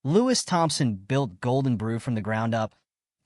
Lewis Thompson built Golden Brew from the ground up,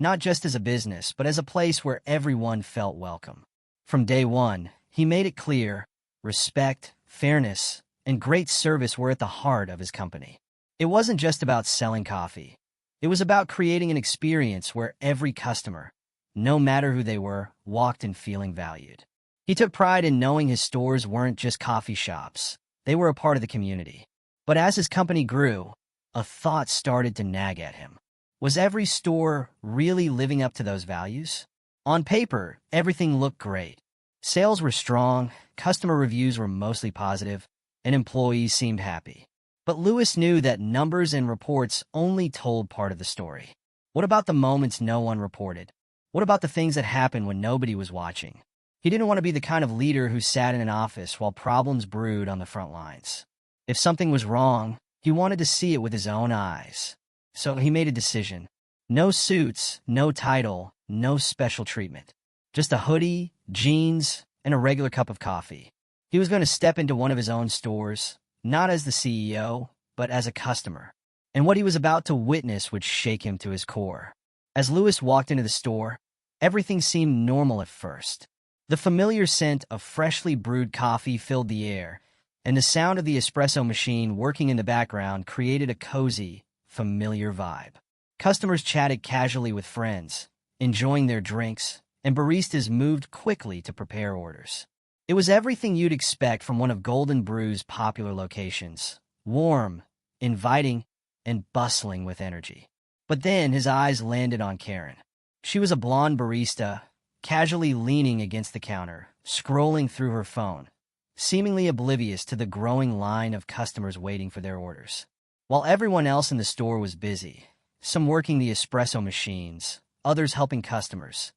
not just as a business, but as a place where everyone felt welcome. From day one, he made it clear respect, fairness, and great service were at the heart of his company. It wasn't just about selling coffee. It was about creating an experience where every customer, no matter who they were, walked in feeling valued. He took pride in knowing his stores weren't just coffee shops. They were a part of the community. But as his company grew, a thought started to nag at him. Was every store really living up to those values? On paper, everything looked great. Sales were strong, customer reviews were mostly positive, and employees seemed happy. But Lewis knew that numbers and reports only told part of the story. What about the moments no one reported? What about the things that happened when nobody was watching? He didn't want to be the kind of leader who sat in an office while problems brewed on the front lines. If something was wrong, he wanted to see it with his own eyes. So he made a decision. No suits, no title, no special treatment. Just a hoodie, jeans, and a regular cup of coffee. He was going to step into one of his own stores, not as the CEO, but as a customer. And what he was about to witness would shake him to his core. As Lewis walked into the store, everything seemed normal at first. The familiar scent of freshly brewed coffee filled the air, and the sound of the espresso machine working in the background created a cozy, familiar vibe. Customers chatted casually with friends, enjoying their drinks, and baristas moved quickly to prepare orders. It was everything you'd expect from one of Golden Brew's popular locations, warm, inviting, and bustling with energy. But then his eyes landed on Karen. She was a blonde barista, casually leaning against the counter, scrolling through her phone, seemingly oblivious to the growing line of customers waiting for their orders. While everyone else in the store was busy, some working the espresso machines, others helping customers,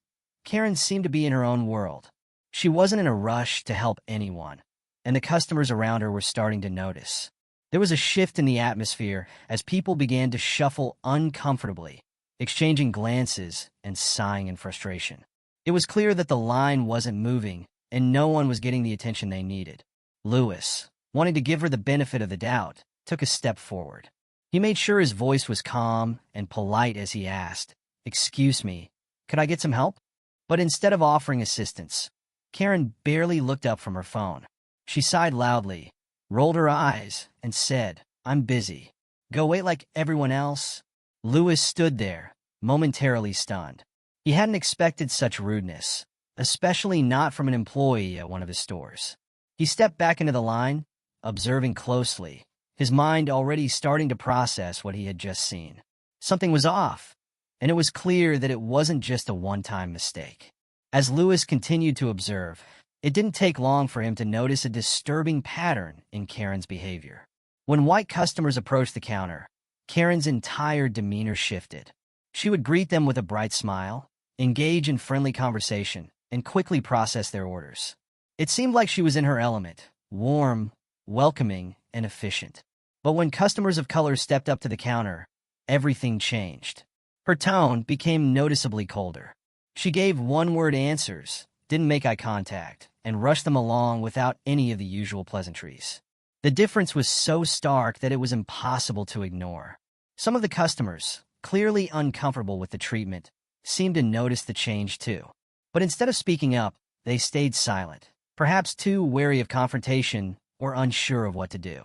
Karen seemed to be in her own world. She wasn't in a rush to help anyone, and the customers around her were starting to notice. There was a shift in the atmosphere as people began to shuffle uncomfortably, exchanging glances and sighing in frustration. It was clear that the line wasn't moving, and no one was getting the attention they needed. Lewis, wanting to give her the benefit of the doubt, took a step forward. He made sure his voice was calm and polite as he asked, "Excuse me, could I get some help?" But instead of offering assistance, Karen barely looked up from her phone. She sighed loudly, rolled her eyes, and said, "I'm busy. Go wait like everyone else." Lewis stood there, momentarily stunned. He hadn't expected such rudeness, especially not from an employee at one of his stores. He stepped back into the line, observing closely, his mind already starting to process what he had just seen. Something was off, and it was clear that it wasn't just a one-time mistake. As Lewis continued to observe, it didn't take long for him to notice a disturbing pattern in Karen's behavior. When white customers approached the counter, Karen's entire demeanor shifted. She would greet them with a bright smile, engage in friendly conversation, and quickly process their orders. It seemed like she was in her element, warm, welcoming, and efficient. But when customers of color stepped up to the counter, everything changed. Her tone became noticeably colder. She gave one-word answers, didn't make eye contact, and rushed them along without any of the usual pleasantries. The difference was so stark that it was impossible to ignore. Some of the customers, clearly uncomfortable with the treatment, seemed to notice the change too. But instead of speaking up, they stayed silent, perhaps too wary of confrontation or unsure of what to do.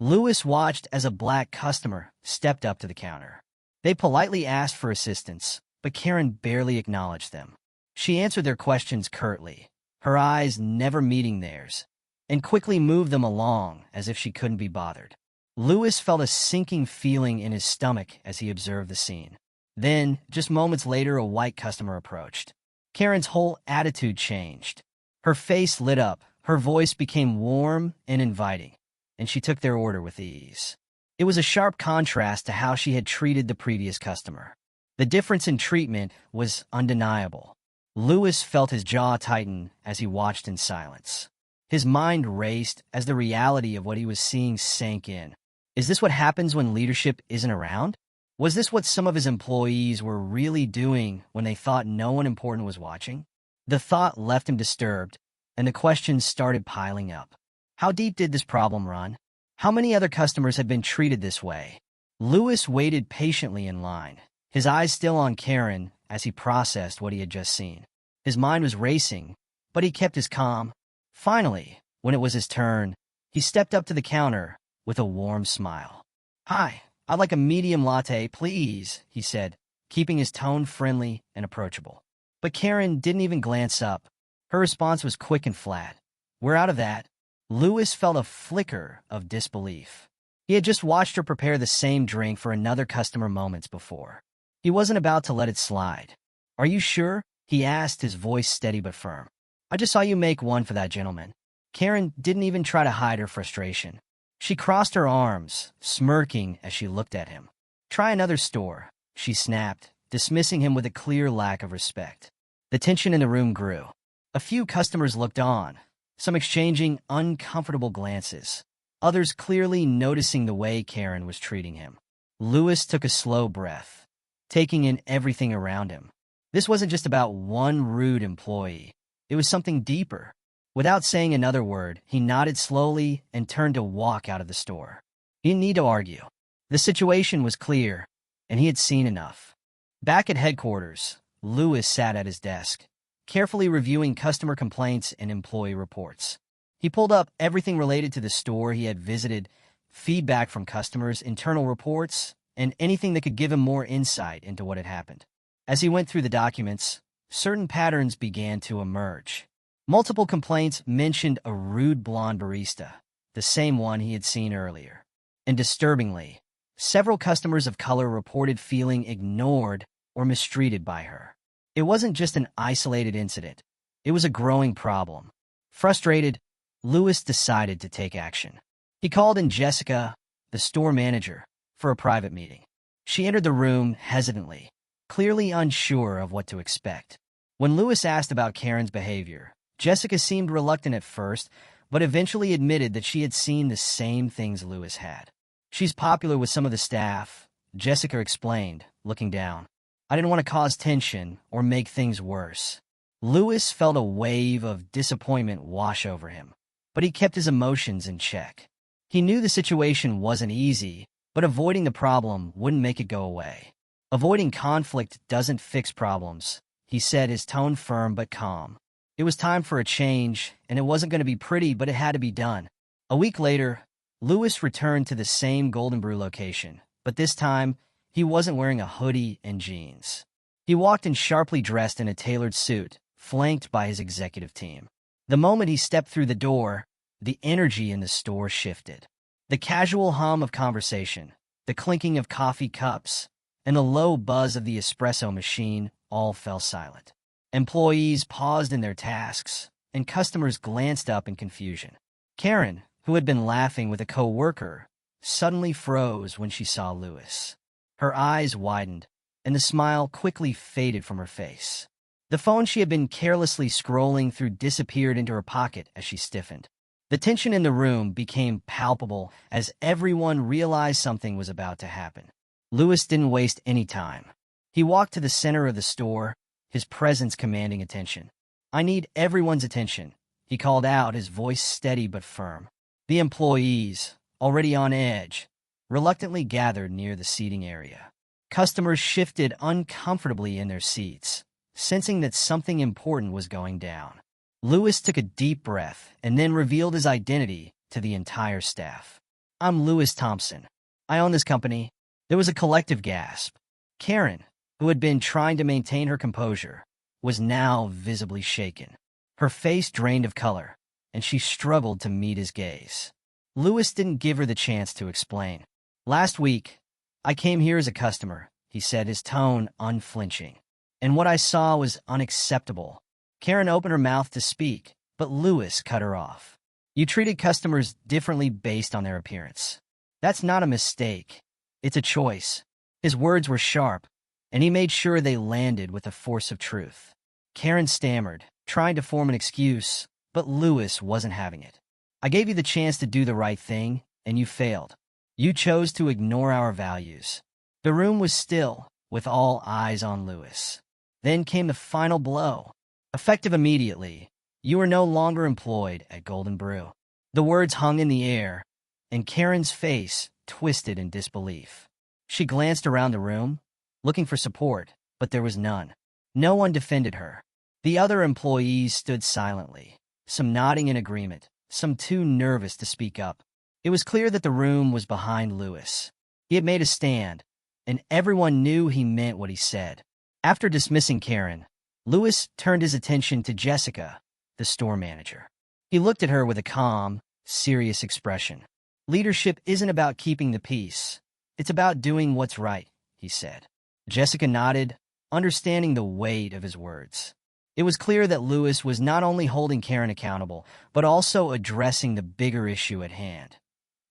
Lewis watched as a black customer stepped up to the counter. They politely asked for assistance, but Karen barely acknowledged them. She answered their questions curtly, her eyes never meeting theirs, and quickly moved them along as if she couldn't be bothered. Lewis felt a sinking feeling in his stomach as he observed the scene. Then, just moments later, a white customer approached. Karen's whole attitude changed. Her face lit up, her voice became warm and inviting, and she took their order with ease. It was a sharp contrast to how she had treated the previous customer. The difference in treatment was undeniable. Lewis felt his jaw tighten as he watched in silence. His mind raced as the reality of what he was seeing sank in. Is this what happens when leadership isn't around? Was this what some of his employees were really doing when they thought no one important was watching? The thought left him disturbed, and the questions started piling up. How deep did this problem run? How many other customers had been treated this way? Lewis waited patiently in line, his eyes still on Karen as he processed what he had just seen. His mind was racing, but he kept his calm. Finally, when it was his turn, he stepped up to the counter with a warm smile. "Hi, I'd like a medium latte, please," he said, keeping his tone friendly and approachable. But Karen didn't even glance up. Her response was quick and flat. "We're out of that." Lewis felt a flicker of disbelief. He had just watched her prepare the same drink for another customer moments before. He wasn't about to let it slide. "Are you sure?" he asked, his voice steady but firm. "I just saw you make one for that gentleman." Karen didn't even try to hide her frustration. She crossed her arms, smirking as she looked at him. "Try another store," she snapped, dismissing him with a clear lack of respect. The tension in the room grew. A few customers looked on, some exchanging uncomfortable glances, others clearly noticing the way Karen was treating him. Lewis took a slow breath, taking in everything around him. This wasn't just about one rude employee. It was something deeper. Without saying another word, he nodded slowly and turned to walk out of the store. He didn't need to argue. The situation was clear, and he had seen enough. Back at headquarters, Lewis sat at his desk, carefully reviewing customer complaints and employee reports. He pulled up everything related to the store he had visited, feedback from customers, internal reports, and anything that could give him more insight into what had happened. As he went through the documents, certain patterns began to emerge. Multiple complaints mentioned a rude blonde barista, the same one he had seen earlier. And disturbingly, several customers of color reported feeling ignored or mistreated by her. It wasn't just an isolated incident. It was a growing problem. Frustrated, Lewis decided to take action. He called in Jessica, the store manager, for a private meeting. She entered the room hesitantly, clearly unsure of what to expect. When Lewis asked about Karen's behavior, Jessica seemed reluctant at first, but eventually admitted that she had seen the same things Lewis had. "She's popular with some of the staff," Jessica explained, looking down. "I didn't want to cause tension or make things worse." Lewis felt a wave of disappointment wash over him, but he kept his emotions in check. He knew the situation wasn't easy, but avoiding the problem wouldn't make it go away. "Avoiding conflict doesn't fix problems," he said, his tone firm but calm. It was time for a change, and it wasn't going to be pretty, but it had to be done. A week later, Lewis returned to the same Golden Brew location, but this time, he wasn't wearing a hoodie and jeans. He walked in sharply dressed in a tailored suit, flanked by his executive team. The moment he stepped through the door, the energy in the store shifted. The casual hum of conversation, the clinking of coffee cups, and the low buzz of the espresso machine all fell silent. Employees paused in their tasks, and customers glanced up in confusion. Karen, who had been laughing with a coworker, suddenly froze when she saw Lewis. Her eyes widened, and the smile quickly faded from her face. The phone she had been carelessly scrolling through disappeared into her pocket as she stiffened. The tension in the room became palpable as everyone realized something was about to happen. Lewis didn't waste any time. He walked to the center of the store, his presence commanding attention. "I need everyone's attention," he called out, his voice steady but firm. The employees, already on edge, reluctantly gathered near the seating area. Customers shifted uncomfortably in their seats, sensing that something important was going down. Lewis took a deep breath and then revealed his identity to the entire staff. "I'm Lewis Thompson. I own this company." There was a collective gasp. Karen, who had been trying to maintain her composure, was now visibly shaken. Her face drained of color, and she struggled to meet his gaze. Lewis didn't give her the chance to explain. "Last week, I came here as a customer," he said, his tone unflinching. "And what I saw was unacceptable." Karen opened her mouth to speak, but Lewis cut her off. "You treated customers differently based on their appearance. That's not a mistake. It's a choice." His words were sharp, and he made sure they landed with the force of truth. Karen stammered, trying to form an excuse, but Lewis wasn't having it. "I gave you the chance to do the right thing, and you failed. You chose to ignore our values." The room was still, with all eyes on Lewis. Then came the final blow. Effective immediately, you are no longer employed at Golden Brew. The words hung in the air, and Karen's face twisted in disbelief. She glanced around the room, looking for support, but there was none. No one defended her. The other employees stood silently, some nodding in agreement, some too nervous to speak up. It was clear that the room was behind Lewis. He had made a stand, and everyone knew he meant what he said. After dismissing Karen, Lewis turned his attention to Jessica, the store manager. He looked at her with a calm, serious expression. "Leadership isn't about keeping the peace. It's about doing what's right," he said. Jessica nodded, understanding the weight of his words. It was clear that Lewis was not only holding Karen accountable, but also addressing the bigger issue at hand: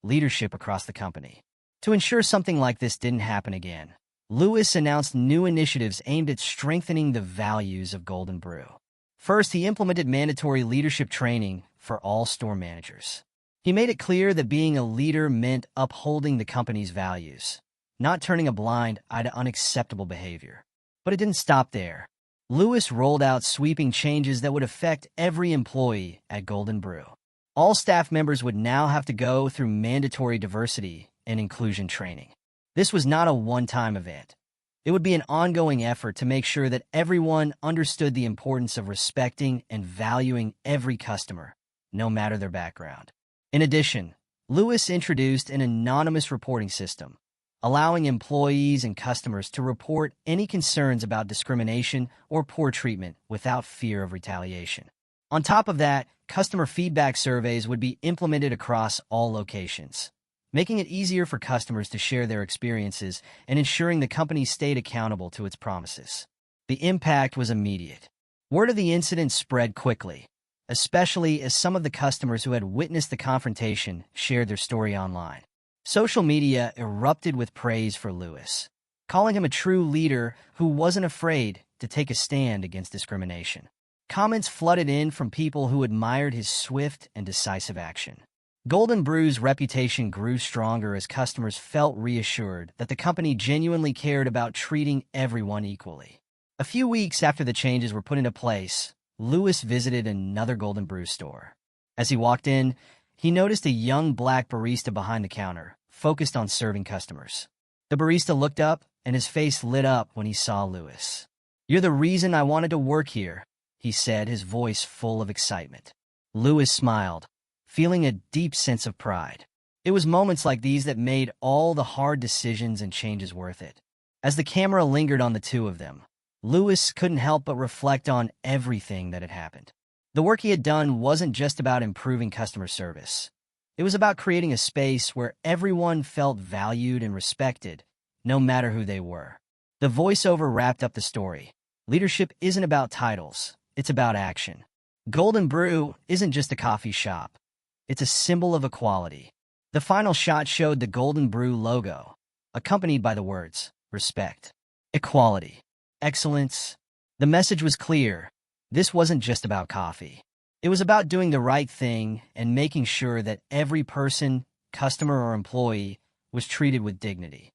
leadership across the company. To ensure something like this didn't happen again, Lewis announced new initiatives aimed at strengthening the values of Golden Brew. First, he implemented mandatory leadership training for all store managers. He made it clear that being a leader meant upholding the company's values, not turning a blind eye to unacceptable behavior. But it didn't stop there. Lewis rolled out sweeping changes that would affect every employee at Golden Brew. All staff members would now have to go through mandatory diversity and inclusion training. This was not a one-time event. It would be an ongoing effort to make sure that everyone understood the importance of respecting and valuing every customer, no matter their background. In addition, Lewis introduced an anonymous reporting system, allowing employees and customers to report any concerns about discrimination or poor treatment without fear of retaliation. On top of that, customer feedback surveys would be implemented across all locations, making it easier for customers to share their experiences and ensuring the company stayed accountable to its promises. The impact was immediate. Word of the incident spread quickly, especially as some of the customers who had witnessed the confrontation shared their story online. Social media erupted with praise for Lewis, calling him a true leader who wasn't afraid to take a stand against discrimination. Comments flooded in from people who admired his swift and decisive action. Golden Brew's reputation grew stronger as customers felt reassured that the company genuinely cared about treating everyone equally. A few weeks after the changes were put into place, Lewis visited another Golden Brew store. As he walked in, he noticed a young black barista behind the counter, focused on serving customers. The barista looked up, and his face lit up when he saw Lewis. "You're the reason I wanted to work here," he said, his voice full of excitement. Lewis smiled, feeling a deep sense of pride. It was moments like these that made all the hard decisions and changes worth it. As the camera lingered on the two of them, Lewis couldn't help but reflect on everything that had happened. The work he had done wasn't just about improving customer service. It was about creating a space where everyone felt valued and respected, no matter who they were. The voiceover wrapped up the story. Leadership isn't about titles, it's about action. Golden Brew isn't just a coffee shop. It's a symbol of equality. The final shot showed the Golden Brew logo, accompanied by the words, respect, equality, excellence. The message was clear. This wasn't just about coffee. It was about doing the right thing and making sure that every person, customer or employee, was treated with dignity.